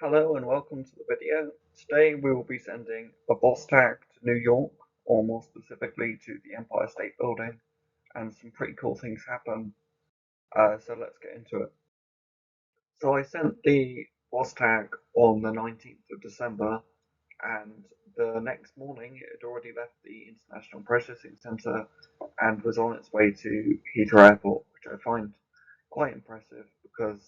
Hello and welcome to the video. Today we will be sending a Vostag to New York, or more specifically to the Empire State Building, and some pretty cool things happen. So let's get into it. So I sent the Vostag on the 19th of December, and the next morning it had already left the International Processing Centre and was on its way to Heathrow Airport, which I find quite impressive because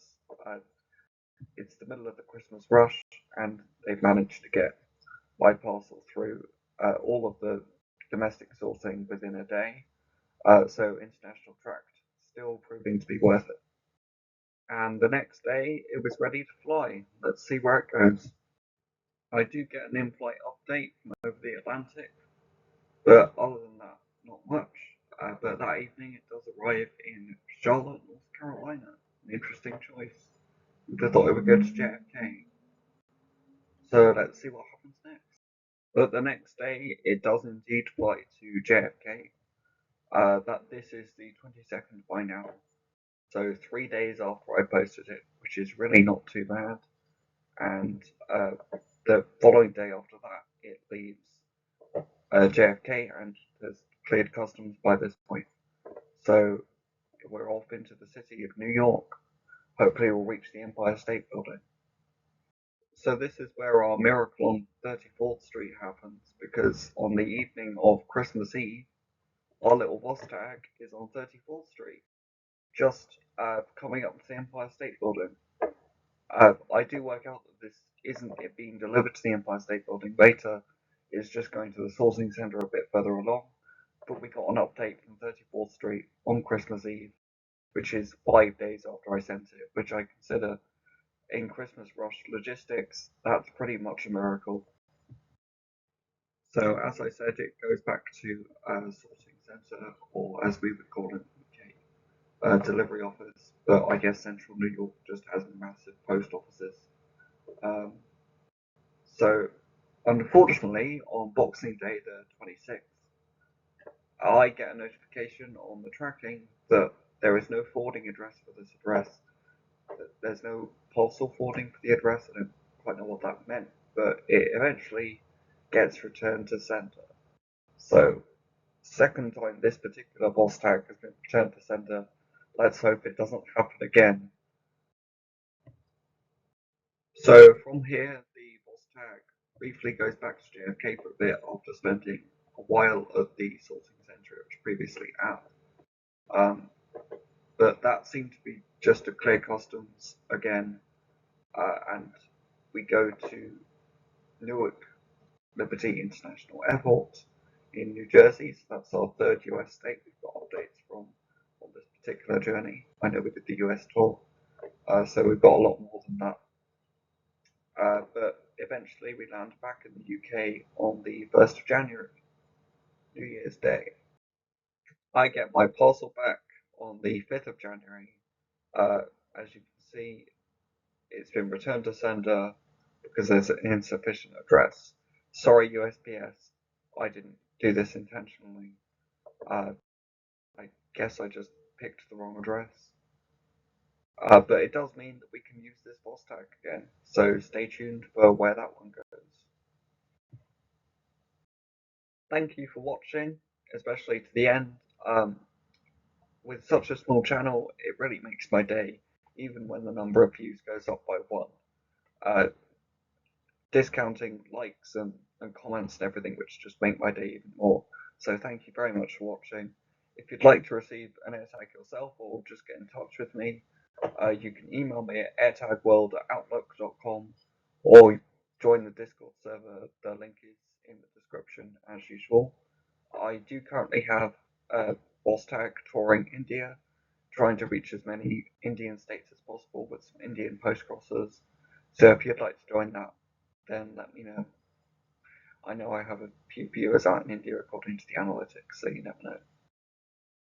it's the middle of the Christmas rush, and they've managed to get my parcel through all of the domestic sourcing within a day. So international tract still proving to be worth it. And the next day it was ready to fly. Let's see where it goes. I do get an in-flight update from over the Atlantic, but other than that, not much. But that evening it does arrive in Charlotte, North Carolina. An interesting choice. I thought it would go to JFK. So let's see what happens next. But the next day, it does indeed fly to JFK. That this is the 22nd by now, so 3 days after I posted it, which is really not too bad. And the following day after that, it leaves JFK and has cleared customs by this point. So we're off into the city of New York. Hopefully, we'll reach the Empire State Building. So this is where our miracle on 34th Street happens, because on the evening of Christmas Eve, our little Vostag is on 34th Street, just coming up to the Empire State Building. I do work out that this isn't it being delivered to the Empire State Building. Later, it's just going to the sourcing centre a bit further along. But we got an update from 34th Street on Christmas Eve, which is 5 days after I sent it, which I consider, in Christmas rush logistics, that's pretty much a miracle. So as I said, it goes back to sorting centre, or as we would call it in the UK, delivery office. But I guess central New York just has massive post offices. So unfortunately, on Boxing Day the 26th, I get a notification on the tracking that there is no forwarding address for this address. There's no parcel forwarding for the address. I don't quite know what that meant, but it eventually gets returned to sender. So, second time this particular Vostag has been returned to sender. Let's hope it doesn't happen again. So from here, the Vostag briefly goes back to JFK for a bit after spending a while at the sorting centre it was previously at. But that seemed to be just to clear customs again, and we go to Newark Liberty International Airport in New Jersey. So that's our third US state we've got updates from on this particular journey. I know we did the US tour, so we've got a lot more than that. But eventually we land back in the UK on the 1st of January, New Year's Day. I get my parcel back on the 5th of January. As you can see, it's been returned to sender because there's an insufficient address. Sorry, USPS, I didn't do this intentionally. I guess I just picked the wrong address. But it does mean that we can use this Vostag again, so stay tuned for where that one goes. Thank you for watching, especially to the end. With such a small channel, it really makes my day, even when the number of views goes up by one. Discounting likes and comments and everything, which just make my day even more. So thank you very much for watching. If you'd like to receive an AirTag yourself or just get in touch with me, you can email me at airtagworld@outlook.com or join the Discord server. The link is in the description as usual. I do currently have Vostag touring India, trying to reach as many Indian states as possible with some Indian post-crossers. So if you'd like to join that, then let me know. I know I have a few viewers out in India according to the analytics, so you never know.